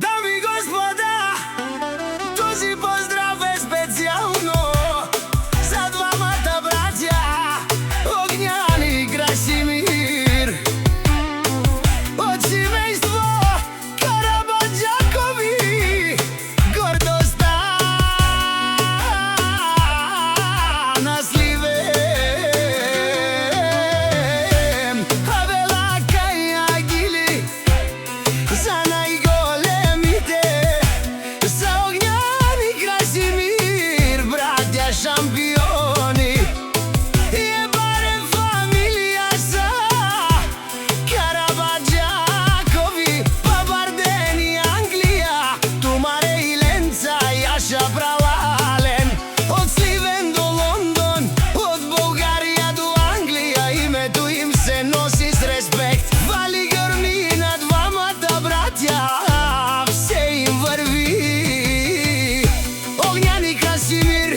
Дами и господа, този поздрав е специјално за двамата браќа Огњан и Красимир од семејство Карабаџакови. Гордоста на Сливен, Авелака и Агили за најголемите, за Огњан и Красимир, браќа шампиони. Е барем фамилија са Карабаџакови, Бабарден и Англија, Тумаре и Ленца, Јаша Пралален. Од Сливен до Лондон, од Бугарија до Англија, името им се носи с респект. Вали грми на двамата браќа, все им врви. Огњан и Красимир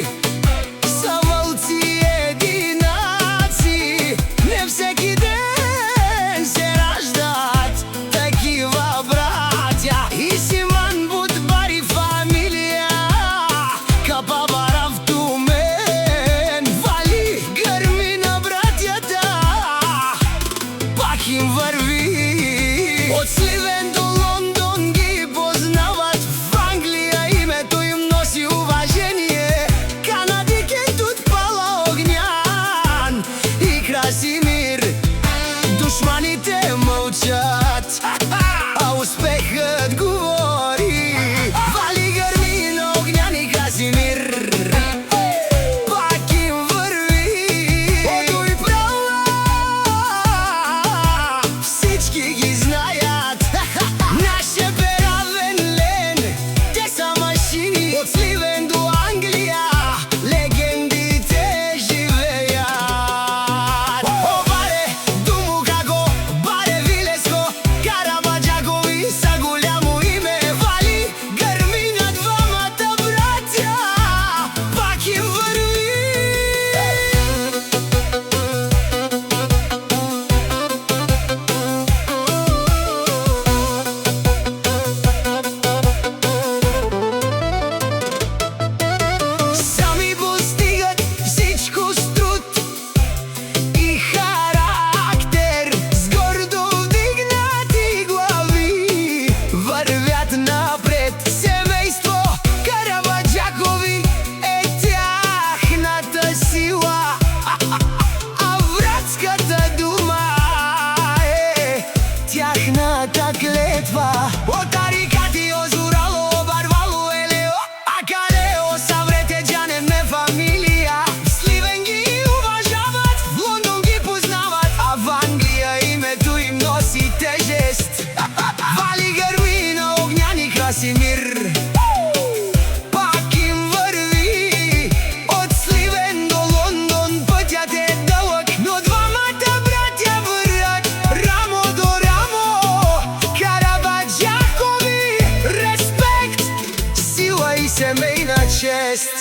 са волци единаци, не всеки ден се раждат такива браќа. И Симан Будбари фамилија, Капа Барав Тумен, вали грми на браќата, пак им врви. Од Сливен до Лондон ги познават, в Англија името им носи уважение. Канадикетот пала Огњан и Красимир, душманите мълчат, а успехът говори. Вали грми на Огњан и Красимир, пак им върви. Ото и права, всички ги знаят. Наше Равен Лен, те са машини. Од Сливен до Англија легендите живеят. О, баре, думу како, баре Вилеско, Карабаџакови са голямо име. Вали грми на двамата браќа, пак им врви. Сами постигат всичко с труд и характер, с гордо вдигнати глави вървят напред. Семејство Карабаџакови е тяхната сила, а братската дума е тяхната клетва. Од Арикати, Озурало, Барвало, Елео, Акалео, Савретеџанем е фамилија. В Сливен ги уважават, в Лондон ги познават, а в Англија името им носи тежест. Вали грми на Огњан и Красимир, пак им врви. Од Сливен до Лондон пътят е дълъг, но двамата браќа вървят рамо до рамо. Карабаџакови, респект, сила и семейна чест.